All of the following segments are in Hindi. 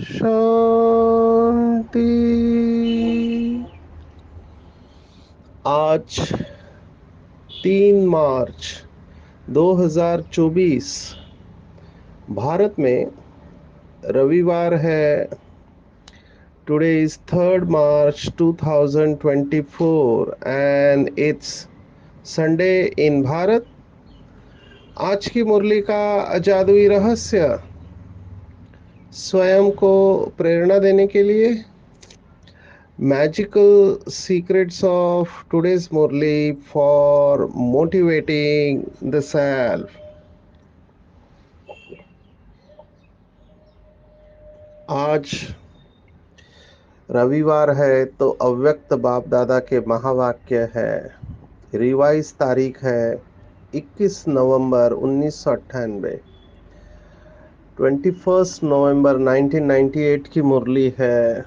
शांति। आज 3 मार्च 2024 भारत में रविवार है। Today is 3 March 2024 and it's Sunday in Bharat. आज की मुरली का जादुई रहस्य स्वयं को प्रेरणा देने के लिए magical secrets of today's Murli for motivating the self। आज रविवार है तो अव्यक्त बाप दादा के महावाक्य है। रिवाइज तारीख है 21 नवंबर 1998। 21 नवंबर 1998 की मुरली है।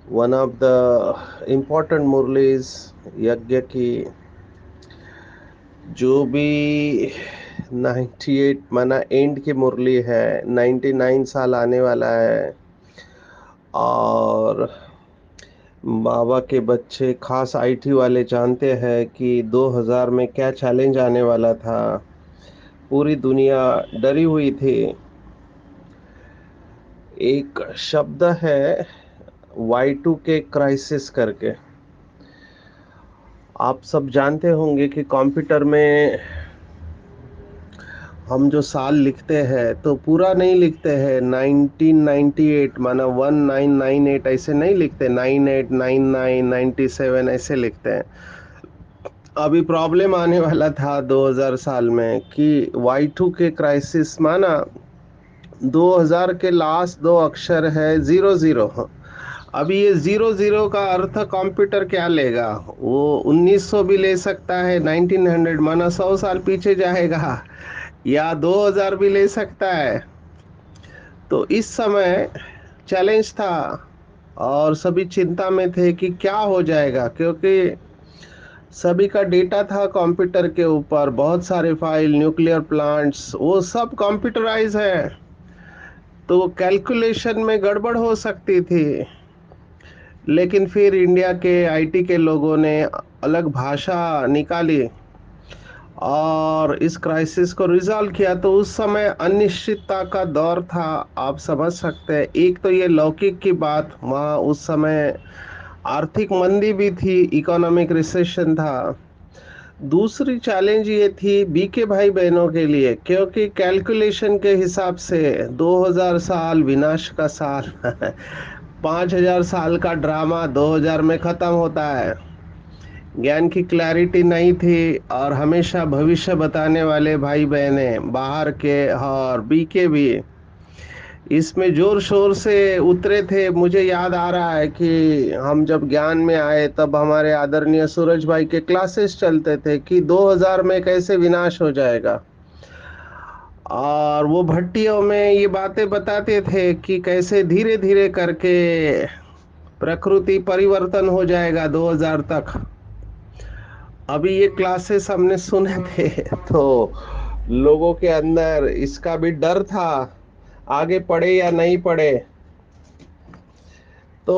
वन ऑफ द इम्पोर्टेंट मुरलीज यज्ञ की, जो भी 98 माना एंड की मुरली है। 99 साल आने वाला है और बाबा के बच्चे खास आईटी वाले जानते हैं कि 2000 में क्या चैलेंज आने वाला था। पूरी दुनिया डरी हुई थी। एक शब्द है Y2K क्राइसिस करके। आप सब जानते होंगे कि कंप्यूटर में हम जो साल लिखते हैं तो पूरा नहीं लिखते हैं। 1998 माना 1998 ऐसे नहीं लिखते। 98 99 97 ऐसे लिखते हैं। अभी प्रॉब्लम आने वाला था 2000 साल में कि Y2 के क्राइसिस माना 2000 के लास्ट दो अक्षर है 00। अभी ये 00 का अर्थ कंप्यूटर क्या लेगा? वो 1900 भी ले सकता है, 1900 माना 100 साल पीछे जाएगा, या 2000 भी ले सकता है। तो इस समय चैलेंज था और सभी चिंता में थे कि क्या हो जाएगा, क्योंकि सभी का डेटा था कंप्यूटर के ऊपर। बहुत सारे फाइल, न्यूक्लियर प्लांट्स, वो सब कंप्यूटराइज है, तो कैलकुलेशन में गड़बड़ हो सकती थी। लेकिन फिर इंडिया के आईटी के लोगों ने अलग भाषा निकाली और इस क्राइसिस को रिजॉल्व किया। तो उस समय अनिश्चितता का दौर था, आप समझ सकते हैं। एक तो ये लौकिक की बात, वहाँ उस समय आर्थिक मंदी भी थी, इकोनॉमिक रिसेशन था। दूसरी चैलेंज ये थी बीके भाई बहनों के लिए, क्योंकि कैलकुलेशन के हिसाब से 2000 साल विनाश का साल 5000 साल का ड्रामा 2000 में खत्म होता है। ज्ञान की क्लैरिटी नहीं थी और हमेशा भविष्य बताने वाले भाई बहने बाहर के और बीके भी इसमें जोर शोर से उतरे थे। मुझे याद आ रहा है कि हम जब ज्ञान में आए तब हमारे आदरणीय सूरज भाई के क्लासेस चलते थे कि 2000 में कैसे विनाश हो जाएगा, और वो भट्टियों में ये बातें बताते थे कि कैसे धीरे धीरे करके प्रकृति परिवर्तन हो जाएगा 2000 तक। अभी ये क्लासेस हमने सुने थे तो लोगों के अंदर इसका भी डर था, आगे पढ़े या नहीं पढ़े। तो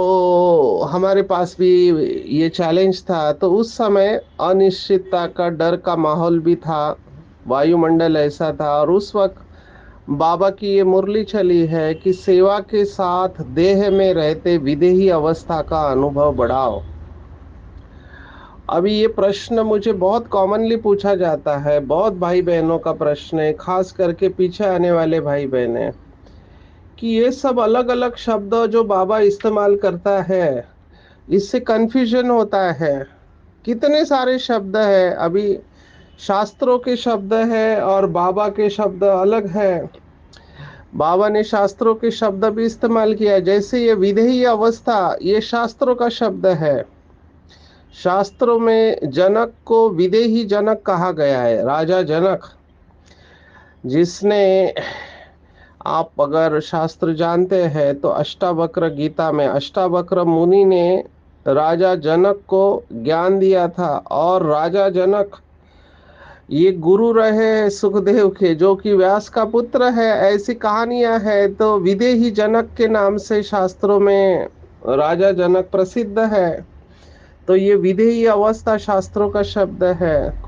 हमारे पास भी ये चैलेंज था। तो उस समय अनिश्चितता का डर का माहौल भी था, वायुमंडल ऐसा था। और उस वक्त बाबा की ये मुरली चली है कि सेवा के साथ देह में रहते विदेही अवस्था का अनुभव बढ़ाओ। अभी ये प्रश्न मुझे बहुत कॉमनली पूछा जाता है, बहुत भाई बहनों का प्रश्न है, खास करके पीछे आने वाले भाई बहन है, कि ये सब अलग अलग शब्द जो बाबा इस्तेमाल करता है, इससे कंफ्यूजन होता है। कितने सारे शब्द है। अभी शास्त्रों के शब्द है और बाबा के शब्द अलग है। बाबा ने शास्त्रों के शब्द भी इस्तेमाल किया, जैसे ये विधेयी अवस्था, ये शास्त्रों का शब्द है। शास्त्रों में जनक को विदेही जनक कहा गया है, राजा जनक, जिसने, आप अगर शास्त्र जानते हैं तो अष्टावक्र गीता में अष्टावक्र मुनि ने राजा जनक को ज्ञान दिया था, और राजा जनक ये गुरु रहे हैं सुखदेव के, जो कि व्यास का पुत्र है। ऐसी कहानियां हैं, तो विदेही जनक के नाम से शास्त्रों में राजा जनक प्रसिद्ध है। तो ये विधेयी अवस्था शास्त्रों का शब्द है।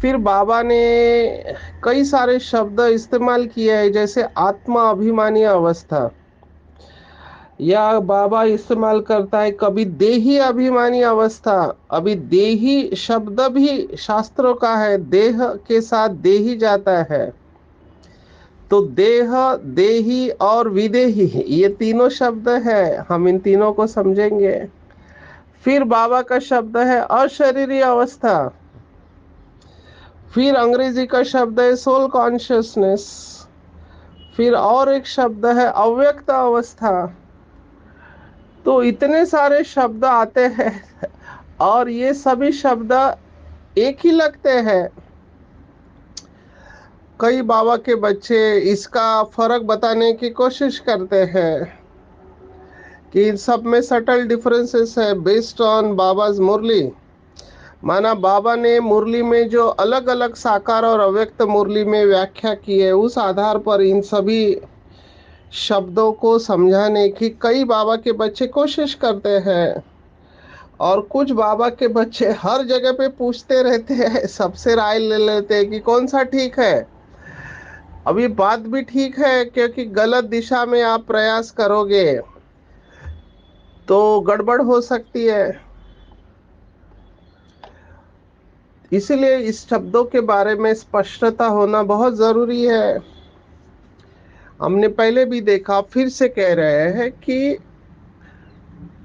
फिर बाबा ने कई सारे शब्द इस्तेमाल किए हैं, जैसे आत्मा अभिमानी अवस्था, या बाबा इस्तेमाल करता है कभी देही अभिमानी अवस्था। अभी देही शब्द भी शास्त्रों का है, देह के साथ देही जाता है। तो देह, देही और विदेही, ये तीनों शब्द है, हम इन तीनों को समझेंगे। फिर बाबा का शब्द है अशरीरी अवस्था। फिर अंग्रेजी का शब्द है सोल कॉन्शियसनेस। फिर और एक शब्द है अव्यक्त अवस्था। तो इतने सारे शब्द आते हैं, और ये सभी शब्द एक ही लगते हैं। कई बाबा के बच्चे इसका फर्क बताने की कोशिश करते हैं कि इन सब में सटल डिफरेंसेस है बेस्ड ऑन बाबाज मुरली। माना बाबा ने मुरली में जो अलग अलग साकार और अव्यक्त मुरली में व्याख्या की है, उस आधार पर इन सभी शब्दों को समझाने की कई बाबा के बच्चे कोशिश करते हैं। और कुछ बाबा के बच्चे हर जगह पे पूछते रहते हैं, सबसे राय ले लेते हैं कि कौन सा ठीक है। अभी बात भी ठीक है, क्योंकि गलत दिशा में आप प्रयास करोगे तो गड़बड़ हो सकती है। इसलिए इस शब्दों के बारे में स्पष्टता होना बहुत जरूरी है। हमने पहले भी देखा, फिर से कह रहे हैं कि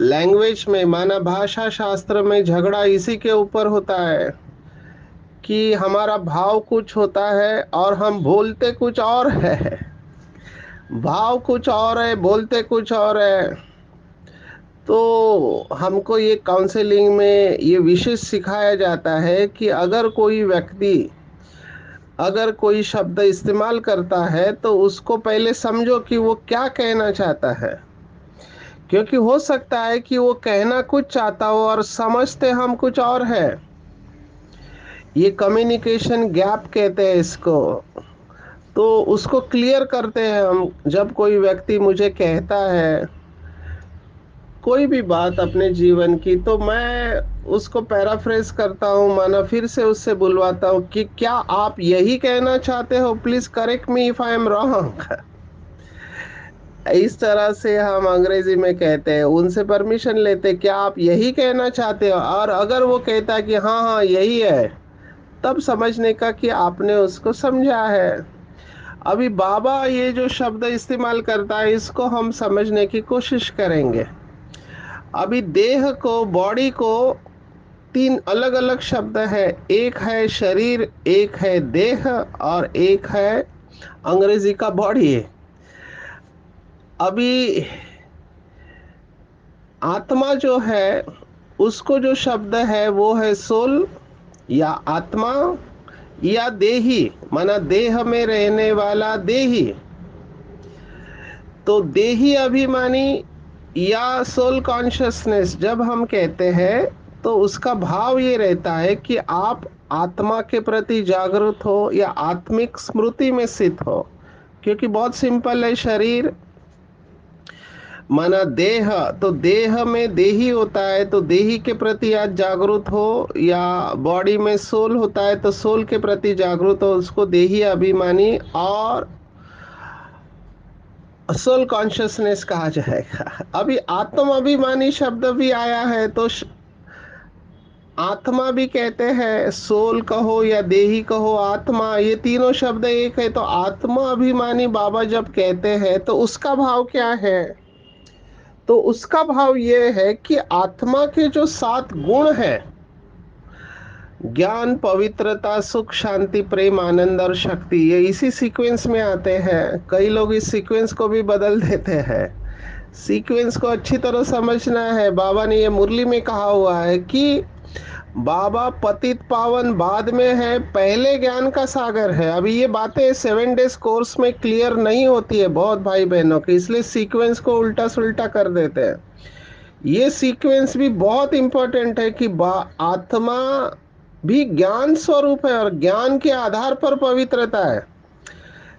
लैंग्वेज में, माना भाषा शास्त्र में, झगड़ा इसी के ऊपर होता है कि हमारा भाव कुछ होता है और हम बोलते कुछ और है। भाव कुछ और है, बोलते कुछ और है। तो हमको ये काउंसलिंग में ये विशेष सिखाया जाता है कि अगर कोई व्यक्ति, अगर कोई शब्द इस्तेमाल करता है तो उसको पहले समझो कि वो क्या कहना चाहता है, क्योंकि हो सकता है कि वो कहना कुछ चाहता हो और समझते हम कुछ और है। ये कम्युनिकेशन गैप कहते हैं इसको। तो उसको क्लियर करते हैं हम। जब कोई व्यक्ति मुझे कहता है कोई भी बात अपने जीवन की, तो मैं उसको पैराफ्रेज करता हूँ, माना फिर से उससे बुलवाता हूँ कि क्या आप यही कहना चाहते हो, please correct me if I am wrong. इस तरह से हम अंग्रेजी में कहते हैं, उनसे परमिशन लेते, क्या आप यही कहना चाहते हो। और अगर वो कहता है कि हाँ हाँ यही है, तब समझने का कि आपने उसको समझा है। अभी बाबा ये जो शब्द इस्तेमाल करता है, इसको हम समझने की कोशिश करेंगे। अभी देह को, बॉडी को, तीन अलग अलग शब्द है। एक है शरीर, एक है देह, और एक है अंग्रेजी का बॉडी। अभी आत्मा जो है, उसको जो शब्द है वो है सोल, या आत्मा, या देही, माना देह में रहने वाला देही। तो देही अभिमानी या सोल कॉन्शियसनेस जब हम कहते हैं, तो उसका भाव ये रहता है कि आप आत्मा के प्रति जागरूक हो या आत्मिक स्मृति में स्थित हो। क्योंकि बहुत सिंपल है, शरीर माना देह, तो देह में देही होता है, तो देही के प्रति आज जागरूक हो, या बॉडी में सोल होता है तो सोल के प्रति जागरूक हो, उसको देही अभिमानी और सोल कॉन्शियसनेस कहा जाएगा। अभी आत्म अभिमानी शब्द भी आया है, तो आत्मा भी कहते हैं, सोल कहो या देही कहो, आत्मा, ये तीनों शब्द एक है। तो आत्मा अभिमानी बाबा जब कहते हैं तो उसका भाव क्या है। तो उसका भाव ये है कि आत्मा के जो 7 गुण हैं, ज्ञान, पवित्रता, सुख, शांति, प्रेम, आनंद और शक्ति, ये इसी सीक्वेंस में आते हैं। कई लोग इस सीक्वेंस को भी बदल देते हैं। सीक्वेंस को अच्छी तरह समझना है। बाबा ने ये मुरली में कहा हुआ है कि बाबा पतित पावन बाद में है, पहले ज्ञान का सागर है। अभी ये बातें 7 डेज कोर्स में क्लियर नहीं होती है बहुत भाई बहनों की, इसलिए सीक्वेंस को उल्टा सुल्टा कर देते हैं। ये सीक्वेंस भी बहुत इंपॉर्टेंट है कि आत्मा भी ज्ञान स्वरूप है और ज्ञान के आधार पर पवित्रता है।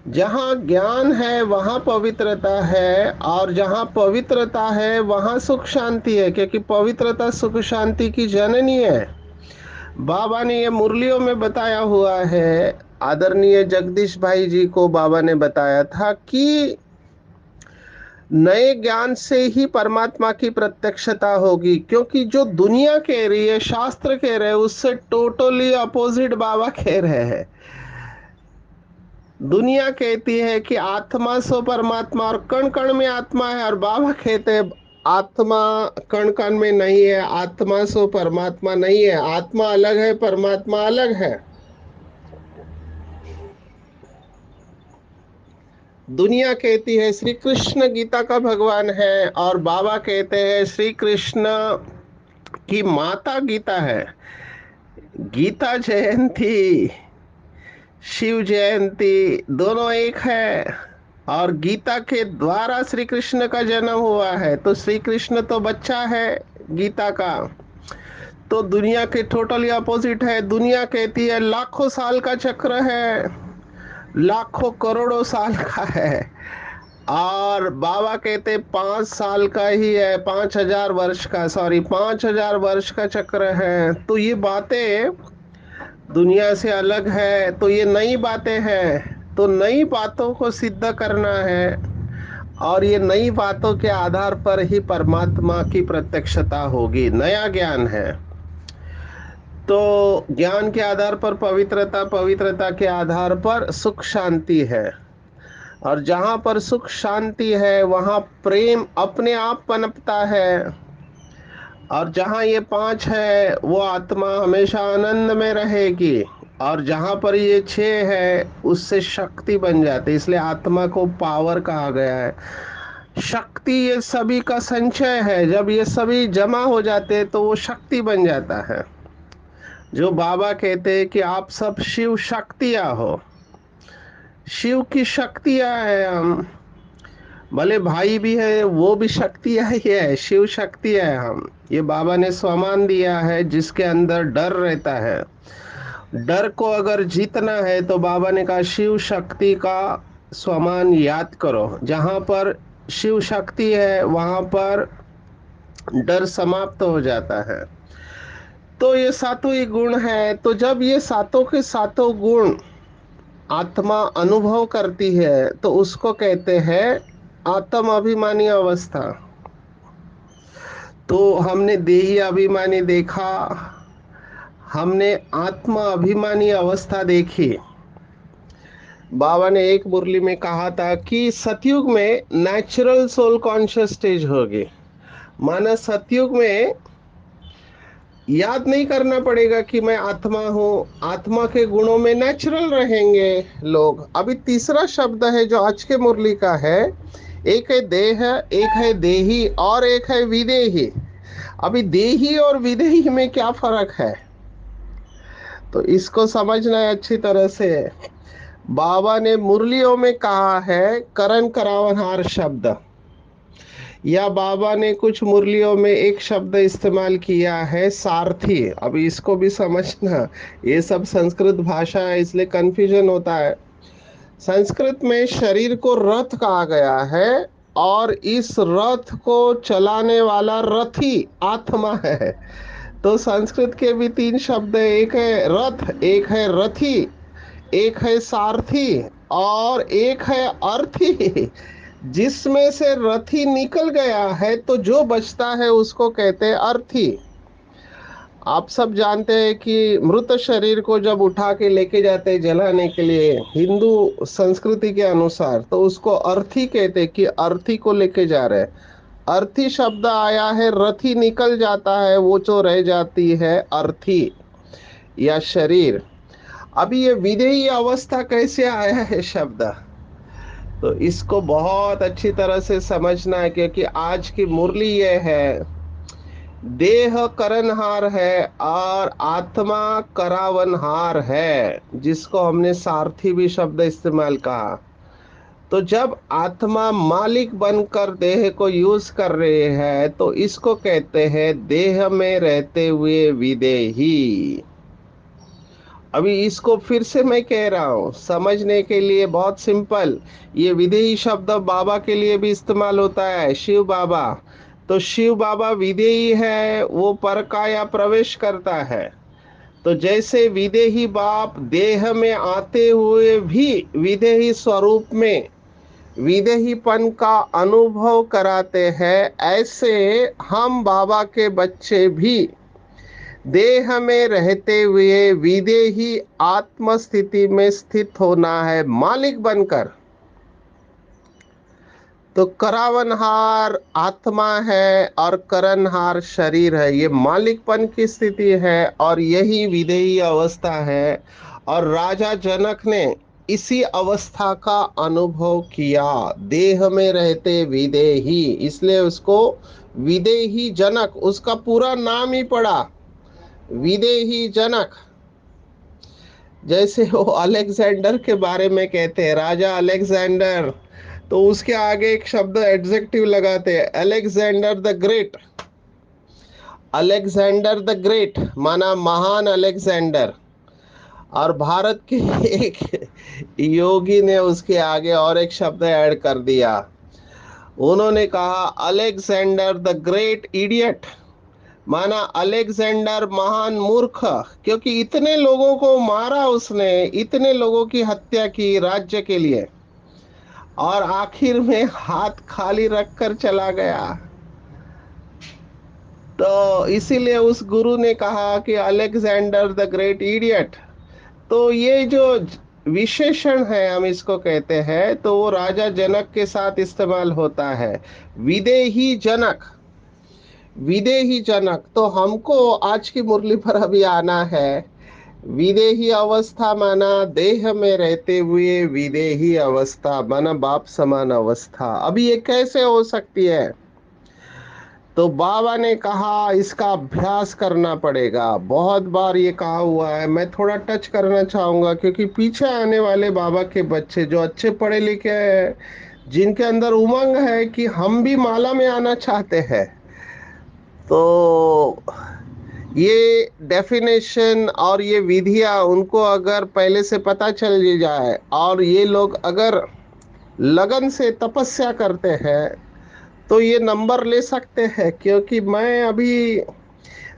जहाँ ज्ञान है वहाँ पवित्रता है, और जहाँ पवित्रता है वहाँ सुख शांति है, क्योंकि पवित्रता सुख शांति की जननी है। बाबा ने ये मुरलियों में बताया हुआ है। आदरणीय जगदीश भाई जी को बाबा ने बताया था कि नए ज्ञान से ही परमात्मा की प्रत्यक्षता होगी, क्योंकि जो दुनिया कह रही है, शास्त्र कह रहे हैं, उससे टोटली अपोजिट बाबा कह रहे हैं। दुनिया कहती है कि आत्मा सो परमात्मा और कण कण में आत्मा है, और बाबा कहते हैं आत्मा कण कण में नहीं है, आत्मा सो परमात्मा नहीं है, आत्मा अलग है, परमात्मा अलग है। दुनिया कहती है श्री कृष्ण गीता का भगवान है, और बाबा कहते हैं श्री कृष्ण की माता गीता है। गीता जयंती, शिव जयंती दोनों एक है, और गीता के द्वारा श्री कृष्ण का जन्म हुआ है। तो श्री कृष्ण तो बच्चा है गीता का। तो दुनिया के टोटली अपोजिट है। दुनिया कहती है लाखों साल का चक्र है, लाखों करोड़ों साल का है, और बाबा कहते 5 साल का ही है, 5,000 वर्ष का, सॉरी 5,000 वर्ष का चक्र है। तो ये बातें दुनिया से अलग है, तो ये नई बातें हैं। तो नई बातों को सिद्ध करना है, और ये नई बातों के आधार पर ही परमात्मा की प्रत्यक्षता होगी। नया ज्ञान है, तो ज्ञान के आधार पर पवित्रता, पवित्रता के आधार पर सुख शांति है, और जहाँ पर सुख शांति है वहाँ प्रेम अपने आप पनपता है, और जहाँ ये 5 है वो आत्मा हमेशा आनंद में रहेगी, और जहाँ पर ये 6 है उससे शक्ति बन जाती है। इसलिए आत्मा को पावर कहा गया है। शक्ति ये सभी का संचय है, जब ये सभी जमा हो जाते हैं तो वो शक्ति बन जाता है। जो बाबा कहते हैं कि आप सब शिव शक्तियाँ हो, शिव की शक्तियाँ है हम, भले भाई भी है वो भी शक्तियाँ ही है, शिव शक्ति है हम। ये बाबा ने स्वमान दिया है जिसके अंदर डर रहता है। डर को अगर जीतना है तो बाबा ने कहा शिव शक्ति का स्वमान याद करो। जहाँ पर शिव शक्ति है वहाँ पर डर समाप्त हो जाता है। तो ये सातों ही गुण है। तो जब ये सातों के सातों गुण आत्मा अनुभव करती है तो उसको कहते हैं आत्म अभिमानी अवस्था। तो हमने देही अभिमानी देखा, हमने आत्मा अभिमानी अवस्था देखी। बाबा ने एक मुरली में कहा था कि सतयुग में नेचुरल सोल कॉन्शियस स्टेज होगी। माना सतयुग में याद नहीं करना पड़ेगा कि मैं आत्मा हूँ, आत्मा के गुणों में नेचुरल रहेंगे लोग। अभी तीसरा शब्द है जो आज के मुरली का है, एक है देह, एक है देही और एक है विदेही। अभी देही और विदेही में क्या फर्क है, तो इसको समझना है अच्छी तरह से। बाबा ने मुरलियों में कहा है करण करावनहार शब्द, या बाबा ने कुछ मुरलियों में एक शब्द इस्तेमाल किया है सारथी। अभी इसको भी समझना, ये सब संस्कृत भाषा है इसलिए कंफ्यूजन होता है। संस्कृत में शरीर को रथ कहा गया है, और इस रथ को चलाने वाला रथी आत्मा है। तो संस्कृत के भी 3 शब्द है, एक है रथ, एक है रथी, एक है सारथी, और एक है अर्थी। जिसमें से रथी निकल गया है तो जो बचता है उसको कहते हैं अर्थी। आप सब जानते हैं कि मृत शरीर को जब उठा के लेके जाते हैं जलाने के लिए हिंदू संस्कृति के अनुसार, तो उसको अर्थी कहते हैं कि अर्थी को लेके जा रहे हैं। अर्थी शब्द आया है, रथी निकल जाता है, वो जो रह जाती है अर्थी। या शरीर। अभी ये विधेयी अवस्था कैसे आया है शब्द, तो इसको बहुत अच्छी तरह से समझना है, क्योंकि आज की मुरली ये है, देह करनहार है और आत्मा करावनहार है, जिसको हमने सारथी भी शब्द इस्तेमाल कहा। तो जब आत्मा मालिक बनकर देह को यूज कर रहे हैं तो इसको कहते हैं देह में रहते हुए विदेही। अभी इसको फिर से मैं कह रहा हूं समझने के लिए, बहुत सिंपल। ये विदेही शब्द बाबा के लिए भी इस्तेमाल होता है, शिव बाबा। तो शिव बाबा विदेही है, वो परकाया प्रवेश करता है। तो जैसे विदेही बाप देह में आते हुए भी विदेही स्वरूप में विदेहीपन का अनुभव कराते हैं, ऐसे हम बाबा के बच्चे भी देह में रहते हुए विदेही आत्म स्थिति में स्थित होना है, मालिक बनकर। तो करावनहार आत्मा है और करनहार शरीर है, ये मालिकपन की स्थिति है और यही विदेही अवस्था है। और राजा जनक ने इसी अवस्था का अनुभव किया, देह में रहते विदेही, इसलिए उसको विदेही जनक, उसका पूरा नाम ही पड़ा विदेही जनक। जैसे वो अलेक्जेंडर के बारे में कहते हैं राजा अलेक्जेंडर, तो उसके आगे एक शब्द एडजेक्टिव लगाते हैं, Alexander the great. Alexander the great माना महान अलेक्जेंडर। और भारत के एक योगी ने उसके आगे और एक शब्द ऐड कर दिया, उन्होंने कहा अलेक्जेंडर द ग्रेट इडियट, माना अलेक्जेंडर महान मूर्ख। क्योंकि इतने लोगों को मारा उसने, इतने लोगों की हत्या की राज्य के लिए, और आखिर में हाथ खाली रखकर चला गया। तो इसीलिए उस गुरु ने कहा कि अलेक्जेंडर द ग्रेट इडियट। तो ये जो विशेषण है हम इसको कहते हैं, तो वो राजा जनक के साथ इस्तेमाल होता है, विदेही जनक। विदेही जनक, तो हमको आज की मुरली पर अभी आना है। विदेही अवस्था माना देह में रहते हुए विदेही अवस्था, माना बाप समान अवस्था। अभी ये कैसे हो सकती है, तो बाबा ने कहा इसका अभ्यास करना पड़ेगा। बहुत बार ये कहा हुआ है, मैं थोड़ा टच करना चाहूंगा, क्योंकि पीछे आने वाले बाबा के बच्चे जो अच्छे पढ़े लिखे हैं, जिनके अंदर उमंग है कि हम भी माला में आना चाहते हैं, तो ये डेफिनेशन और ये विधियां उनको अगर पहले से पता चल जाए और ये लोग अगर लगन से तपस्या करते हैं, तो ये नंबर ले सकते हैं। क्योंकि मैं अभी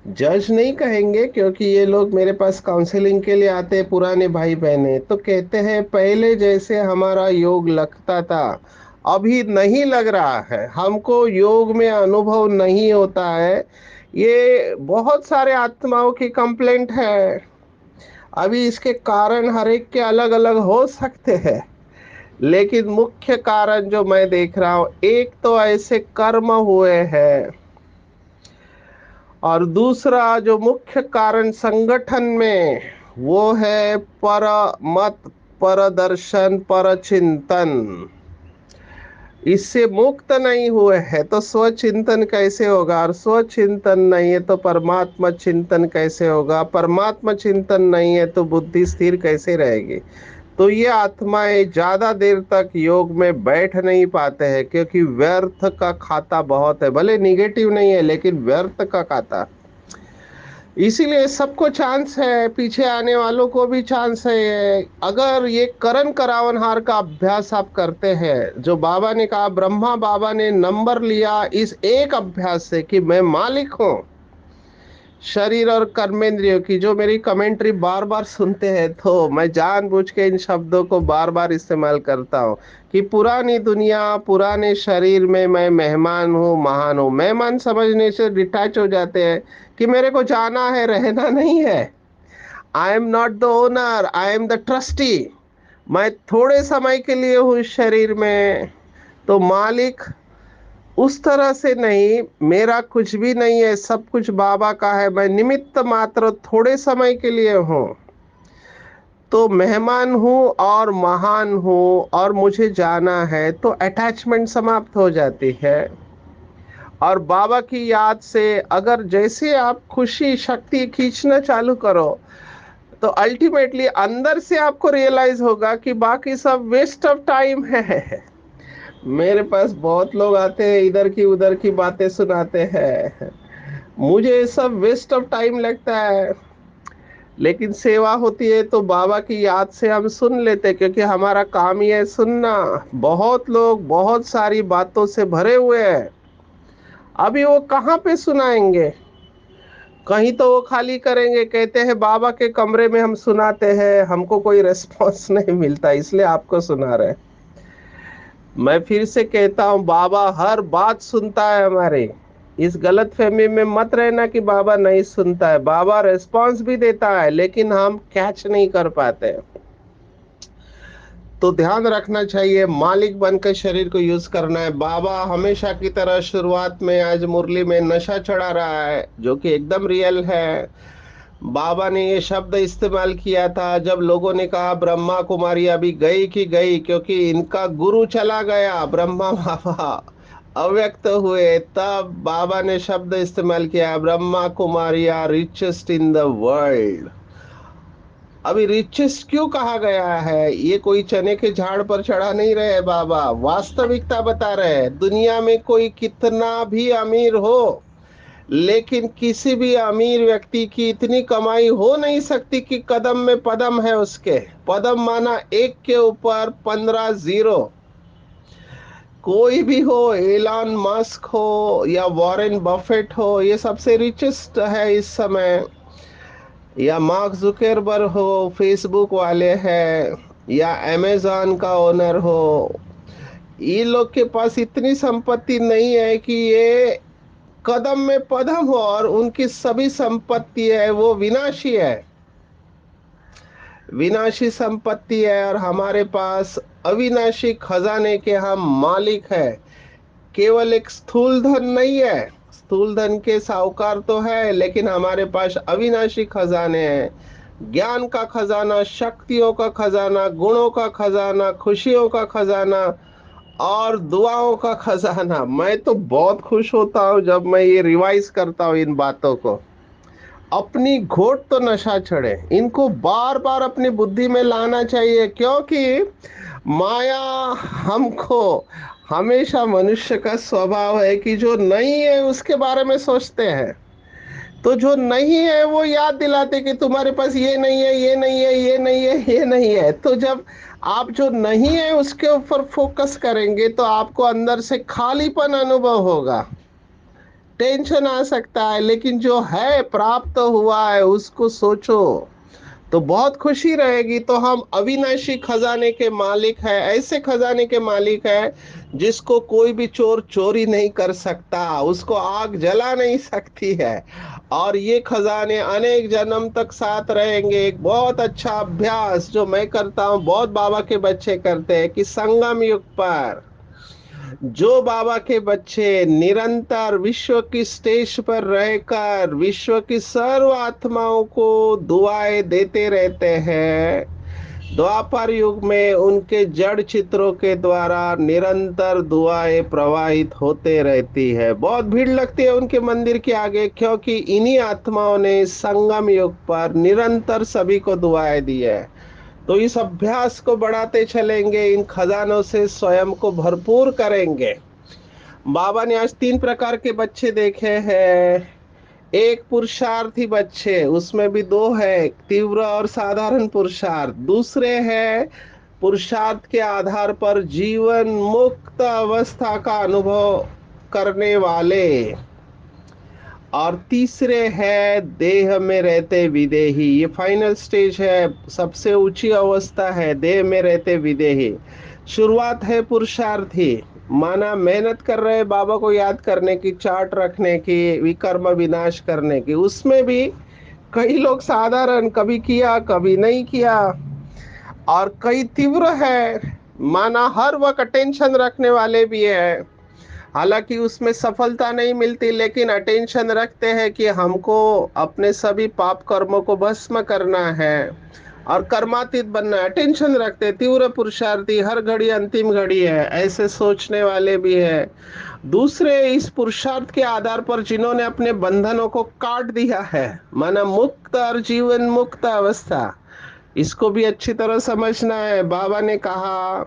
जज नहीं कहेंगे, क्योंकि ये लोग मेरे पास काउंसलिंग के लिए आते हैं, पुराने भाई बहने, तो कहते हैं पहले जैसे हमारा योग लगता था अभी नहीं लग रहा है, हमको योग में अनुभव नहीं होता है। ये बहुत सारे आत्माओं की कंप्लेंट है। अभी इसके कारण हर एक के अलग अलग हो सकते हैं, लेकिन मुख्य कारण जो मैं देख रहा हूं, एक तो ऐसे कर्म हुए हैं, और दूसरा जो मुख्य कारण संगठन में, वो है पर मत, पर दर्शन, पर चिंतन। इससे मुक्त नहीं हुए हैं तो स्वचिंतन कैसे होगा, और स्वचिंतन नहीं है तो परमात्मा चिंतन कैसे होगा, परमात्मा चिंतन नहीं है तो बुद्धि स्थिर कैसे रहेगी। तो ये आत्माएं ज्यादा देर तक योग में बैठ नहीं पाते हैं, क्योंकि व्यर्थ का खाता बहुत है, भले निगेटिव नहीं है लेकिन व्यर्थ का खाता। इसीलिए सबको चांस है, पीछे आने वालों को भी चांस है। अगर ये करण करावनहार का अभ्यास आप करते हैं, जो बाबा ने कहा, ब्रह्मा बाबा ने नंबर लिया इस एक अभ्यास से कि मैं मालिक हूं शरीर और कर्मेंद्रियों की। जो मेरी कमेंट्री बार बार सुनते हैं, तो मैं जानबूझ के इन शब्दों को बार बार इस्तेमाल करता हूँ कि पुरानी दुनिया, पुराने शरीर में मैं मेहमान हूँ, महान हूँ। मेहमान समझने से डिटैच हो जाते हैं कि मेरे को जाना है, रहना नहीं है। I am not the owner, I am the trustee. मैं थोड़े समय के लिए हूँ इस शरीर में, तो मालिक उस तरह से नहीं, मेरा कुछ भी नहीं है, सब कुछ बाबा का है, मैं निमित्त मात्र थोड़े समय के लिए हूँ। तो मेहमान हूँ और महान हूँ और मुझे जाना है, तो अटैचमेंट समाप्त हो जाती है। और बाबा की याद से अगर जैसे आप खुशी शक्ति खींचना चालू करो, तो अल्टीमेटली अंदर से आपको रियलाइज होगा कि बाकी सब वेस्ट ऑफ टाइम है। मेरे पास बहुत लोग आते हैं, इधर की उधर की बातें सुनाते हैं, मुझे ये सब वेस्ट ऑफ टाइम लगता है। लेकिन सेवा होती है तो बाबा की याद से हम सुन लेते हैं, क्योंकि हमारा काम ही है सुनना। बहुत लोग बहुत सारी बातों से भरे हुए हैं, अभी वो कहाँ पे सुनाएंगे? कहीं तो वो खाली करेंगे, कहते हैं बाबा के कमरे में हम सुनाते हैं, हमको कोई रेस्पॉन्स नहीं मिलता, इसलिए आपको सुना रहे हैं। मैं फिर से कहता हूँ, बाबा हर बात सुनता है हमारे। इस गलत फहमी में मत रहना कि बाबा नहीं सुनता है, बाबा रेस्पॉन्स भी देता है, लेकिन हम कैच नहीं कर पाते। तो ध्यान रखना चाहिए, मालिक बनकर शरीर को यूज करना है। बाबा हमेशा की तरह शुरुआत में आज मुरली में नशा चढ़ा रहा है, जो कि एकदम रियल है। बाबा ने ये शब्द इस्तेमाल किया था जब लोगों ने कहा ब्रह्मा कुमारी अभी गई कि गई, क्योंकि इनका गुरु चला गया, ब्रह्मा बाबा अव्यक्त हुए, तब बाबा ने शब्द इस्तेमाल किया, Brahma Kumari are richest in the world. अभी रिचेस्ट क्यों कहा गया है? ये कोई चने के झाड़ पर चढ़ा नहीं रहे बाबा, वास्तविकता बता रहे हैं। दुनिया में कोई कितना भी अमीर हो, लेकिन किसी भी अमीर व्यक्ति की इतनी कमाई हो नहीं सकती कि कदम में पदम है उसके। पदम माना एक के ऊपर 15 जीरो। कोई भी हो, एलन मस्क हो या वॉरेन बफेट हो, ये सबसे रिचेस्ट है इस समय, या मार्क जुकरबर्ग हो, फेसबुक वाले हैं, या अमेजॉन का ओनर हो, ये लोग के पास इतनी संपत्ति नहीं है कि ये कदम में पदम हो, और उनकी सभी संपत्ति है वो विनाशी है, विनाशी संपत्ति है। और हमारे पास अविनाशी खजाने के हम मालिक है। केवल एक स्थूल धन नहीं है, स्थूल धन के साहूकार तो है, लेकिन हमारे पास अविनाशी खजाने हैं। ज्ञान का खजाना, शक्तियों का खजाना, गुणों का खजाना, खुशियों का खजाना और दुआओं का खजाना। मैं तो बहुत खुश होता हूँ जब मैं ये रिवाइज करता हूँ इन बातों को। अपनी घोट तो नशा चढ़े, इनको बार बार अपनी बुद्धि में लाना चाहिए, क्योंकि माया हमको, हमेशा मनुष्य का स्वभाव है कि जो नहीं है उसके बारे में सोचते हैं। तो जो नहीं है वो याद दिलाते कि तुम्हारे पास ये नहीं है, ये नहीं है, ये नहीं है, ये नहीं है। तो जब आप जो नहीं है उसके ऊपर फोकस करेंगे, तो आपको अंदर से खालीपन अनुभव होगा, टेंशन आ सकता है, लेकिन जो है प्राप्त हुआ है उसको सोचो तो बहुत खुशी रहेगी। तो हम अविनाशी खजाने के मालिक है, ऐसे खजाने के मालिक है जिसको कोई भी चोर चोरी नहीं कर सकता, उसको आग जला नहीं सकती है। और ये खजाने अनेक जन्म तक साथ रहेंगे। एक बहुत अच्छा अभ्यास जो मैं करता हूँ, बहुत बाबा के बच्चे करते हैं, कि संगम युग पर जो बाबा के बच्चे निरंतर विश्व की स्टेज पर रहकर विश्व की सर्व आत्माओं को दुआएं देते रहते हैं, द्वापर युग में उनके जड़ चित्रों के द्वारा निरंतर दुआएं प्रवाहित होते रहती है। बहुत भीड़ लगती है उनके मंदिर के आगे, क्योंकि इन्हीं आत्माओं ने संगम युग पर निरंतर सभी को दुआएं दी है। तो इस अभ्यास को बढ़ाते चलेंगे, इन खजानों से स्वयं को भरपूर करेंगे। बाबा ने आज 3 प्रकार के बच्चे देखे हैं। एक पुरुषार्थी बच्चे, उसमें भी 2 है, तीव्र और साधारण पुरुषार्थ। दूसरे है पुरुषार्थ के आधार पर जीवन मुक्त अवस्था का अनुभव करने वाले। और तीसरे है देह में रहते विदेही, ये फाइनल स्टेज है, सबसे ऊंची अवस्था है देह में रहते विदेही। शुरुआत है पुरुषार्थी, माना मेहनत कर रहे बाबा को याद करने की, चार्ट रखने की, विकर्म विनाश करने की। उसमें भी कई लोग साधारण, कभी किया कभी नहीं किया, और कई तीव्र है, माना हर वक्त टेंशन रखने वाले भी है। हालांकि उसमें सफलता नहीं मिलती, लेकिन अटेंशन रखते हैं कि हमको अपने सभी पाप कर्मों को भस्म करना है और कर्मातीत बनना है। टेंशन रखते, तीव्र पुरुषार्थी, हर घड़ी अंतिम घड़ी है, ऐसे सोचने वाले भी है। दूसरे इस पुरुषार्थ के आधार पर जिन्होंने अपने बंधनों को काट दिया है, माना मुक्त और जीवन मुक्त अवस्था, इसको भी अच्छी तरह समझना है। बाबा ने कहा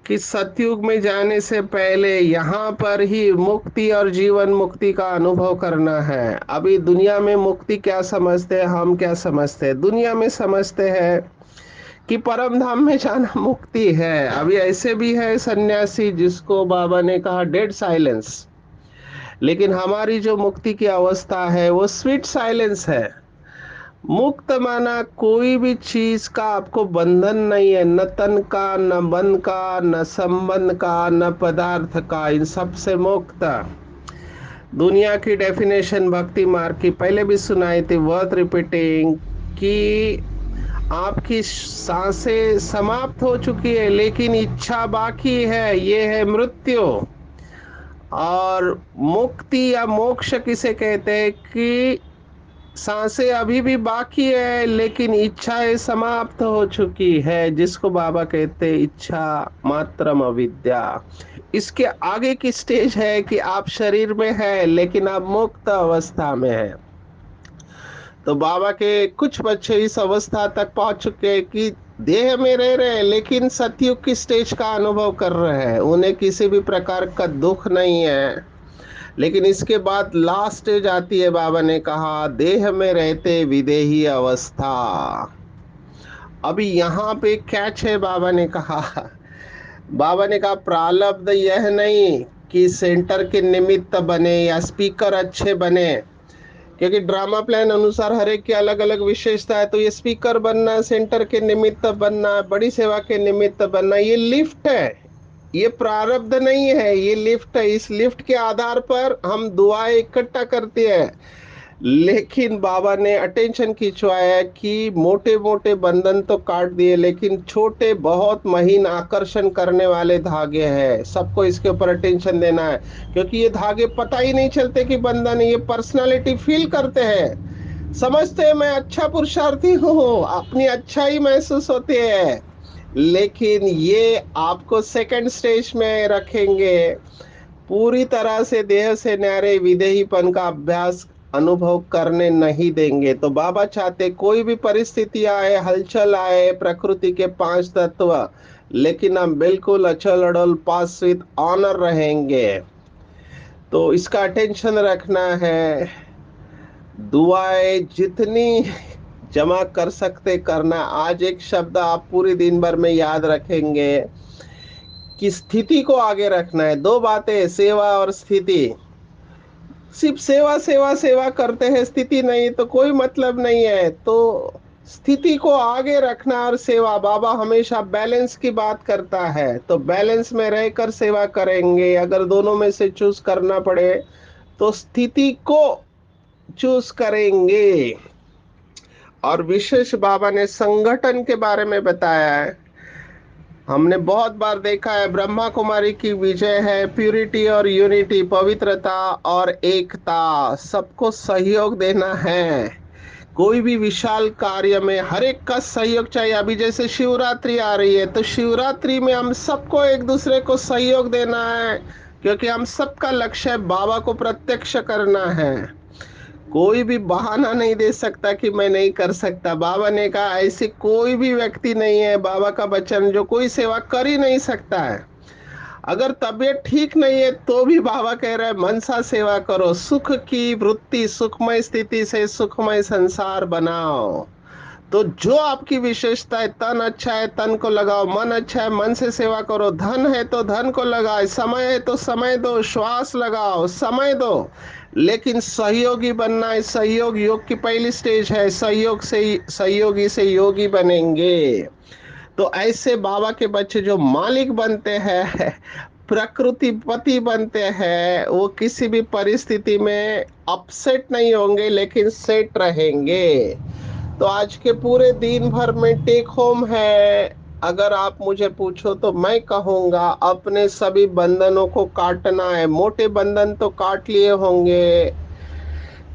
कि सतयुग में जाने से पहले यहाँ पर ही मुक्ति और जीवन मुक्ति का अनुभव करना है। अभी दुनिया में मुक्ति क्या समझते हैं, हम क्या समझते हैं? दुनिया में समझते हैं कि परम धाम में जाना मुक्ति है। अभी ऐसे भी है सन्यासी जिसको बाबा ने कहा डेड साइलेंस, लेकिन हमारी जो मुक्ति की अवस्था है वो स्वीट साइलेंस है। मुक्त माना कोई भी चीज का आपको बंधन नहीं है, न तन का, न मन का, न संबंध का, न पदार्थ का, इन सब से मुक्त। दुनिया की डेफिनेशन भक्ति मार्ग की पहले भी सुनाई थी, वर्थ रिपीटिंग, कि आपकी सांसें समाप्त हो चुकी है लेकिन इच्छा बाकी है, ये है मृत्यु। और मुक्ति या मोक्ष किसे कहते हैं कि सांसें अभी भी बाकी है लेकिन इच्छाएं समाप्त हो चुकी है, जिसको बाबा कहते हैं इच्छा मात्रम अविद्या। इसके आगे की स्टेज है कि आप शरीर में है लेकिन आप मुक्त अवस्था में है। तो बाबा के कुछ बच्चे इस अवस्था तक पहुंच चुके हैं कि देह में रह रहे हैं लेकिन सतयुग की स्टेज का अनुभव कर रहे हैं, उन्हें किसी भी प्रकार का दुख नहीं है। लेकिन इसके बाद लास्ट स्टेज आती है, बाबा ने कहा देह में रहते विदेही अवस्था। अभी यहाँ पे कैच है, बाबा ने कहा प्रारब्ध यह नहीं कि सेंटर के निमित्त बने या स्पीकर अच्छे बने, क्योंकि ड्रामा प्लान अनुसार हर एक की अलग अलग विशेषता है। तो ये स्पीकर बनना, सेंटर के निमित्त बनना, बड़ी सेवा के निमित्त बनना, ये लिफ्ट है, ये प्रारब्ध नहीं है, ये लिफ्ट है। इस लिफ्ट के आधार पर हम दुआएं इकट्ठा करते हैं। लेकिन बाबा ने अटेंशन खिंचवाया कि मोटे मोटे बंधन तो काट दिए लेकिन छोटे बहुत महीन आकर्षण करने वाले धागे हैं, सबको इसके ऊपर अटेंशन देना है। क्योंकि ये धागे पता ही नहीं चलते कि बंधन है, ये पर्सनालिटी फील करते हैं, समझते हैं मैं अच्छा पुरुषार्थी हूँ, अपनी अच्छाई महसूस होती है। लेकिन ये आपको सेकंड स्टेज में रखेंगे, पूरी तरह से देह से न्यारे विदेहीपन का अभ्यास अनुभव करने नहीं देंगे। तो बाबा चाहते कोई भी परिस्थिति आए, हलचल आए, प्रकृति के पांच तत्व, लेकिन हम बिल्कुल अचल अडल पास विद ऑनर रहेंगे। तो इसका अटेंशन रखना है। दुआएं जितनी जमा कर सकते करना। आज एक शब्द आप पूरी दिन भर में याद रखेंगे कि स्थिति को आगे रखना है। दो बातें, सेवा और स्थिति। सिर्फ सेवा सेवा सेवा करते हैं, स्थिति नहीं, तो कोई मतलब नहीं है। तो स्थिति को आगे रखना और सेवा, बाबा हमेशा बैलेंस की बात करता है, तो बैलेंस में रहकर सेवा करेंगे। अगर दोनों में से चूज करना पड़े तो स्थिति को चूज करेंगे। और विशेष बाबा ने संगठन के बारे में बताया है। हमने बहुत बार देखा है, ब्रह्मा कुमारी की विजय है, प्यूरिटी और यूनिटी, पवित्रता और एकता, सबको सहयोग देना है। कोई भी विशाल कार्य में हर एक का सहयोग चाहिए। अभी जैसे शिवरात्रि आ रही है, तो शिवरात्रि में हम सबको एक दूसरे को सहयोग देना है, क्योंकि हम सबका लक्ष्य बाबा को प्रत्यक्ष करना है। कोई भी बहाना नहीं दे सकता कि मैं नहीं कर सकता। बाबा ने कहा ऐसे कोई भी व्यक्ति नहीं है, बाबा का वचन, जो कोई सेवा कर ही नहीं सकता है। अगर तबीयत ठीक नहीं है तो भी बाबा कह रहे हैं मनसा सेवा करो, सुख की वृत्ति, सुखमय स्थिति से सुखमय संसार बनाओ। तो जो आपकी विशेषता है, तन अच्छा है तन को लगाओ, मन अच्छा है मन से सेवा करो, धन है तो धन को लगाओ, समय है तो समय दो, श्वास लगाओ, समय दो। लेकिन सहयोगी बनना है। सहयोग योग की पहली स्टेज है, सहयोग से सहयोगी से योगी बनेंगे। तो ऐसे बाबा के बच्चे जो मालिक बनते हैं, प्रकृति पति बनते हैं, वो किसी भी परिस्थिति में अपसेट नहीं होंगे लेकिन सेट रहेंगे। तो आज के पूरे दिन भर में टेक होम है, अगर आप मुझे पूछो तो मैं कहूँगा अपने सभी बंधनों को काटना है। मोटे बंधन तो काट लिए होंगे,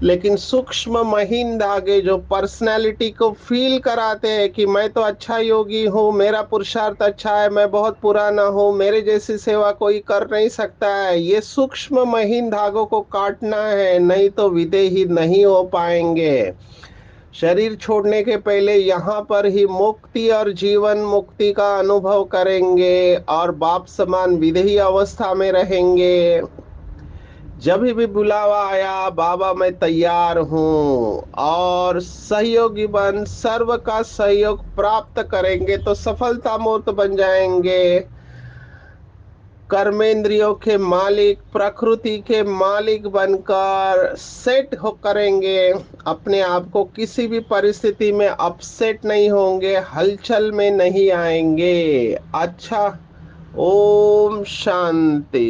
लेकिन सूक्ष्म महीन धागे जो पर्सनालिटी को फील कराते हैं कि मैं तो अच्छा योगी हूँ, मेरा पुरुषार्थ अच्छा है, मैं बहुत पुराना हूँ, मेरे जैसी सेवा कोई कर नहीं सकता है, ये सूक्ष्म महीन धागों को काटना है, नहीं तो विदेही नहीं हो पाएंगे। शरीर छोड़ने के पहले यहाँ पर ही मुक्ति और जीवन मुक्ति का अनुभव करेंगे और बाप समान विदेही अवस्था में रहेंगे। जब भी बुलावा आया, बाबा मैं तैयार हूँ, और सहयोगी बन सर्व का सहयोग प्राप्त करेंगे तो सफलता मूर्त बन जाएंगे। कर्मेंद्रियों के मालिक, प्रकृति के मालिक बनकर सेट हो करेंगे। अपने आप को किसी भी परिस्थिति में अपसेट नहीं होंगे, हलचल में नहीं आएंगे। अच्छा, ओम शांति।